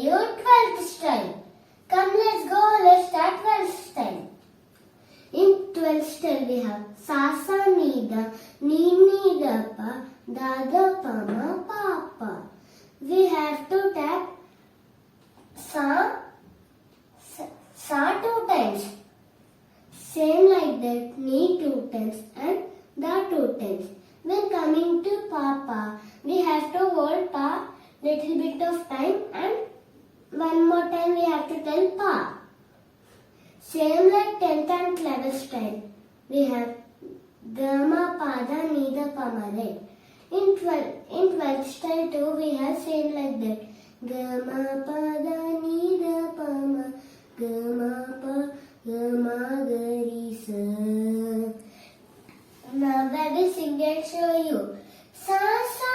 you 12th style. Come, let's go. Let's start 12th style. In 12th style we have sa sa ni da pa da da pa ma pa pa. We have to tap sa two times. Same like that, ni 2 times and da 2 times. When coming to pa pa, we have to hold pa little bit of time and one more time we have to tell pa. Same like 10th and 11th style. We have Gama, Pada, Nida, Pama, right? In 12th style too, we have same like that. Gama, Pada, Nida, Pama, Gama, Pa, Gama, Gari, Sa. Now I will sing and show you. Sa, Sa,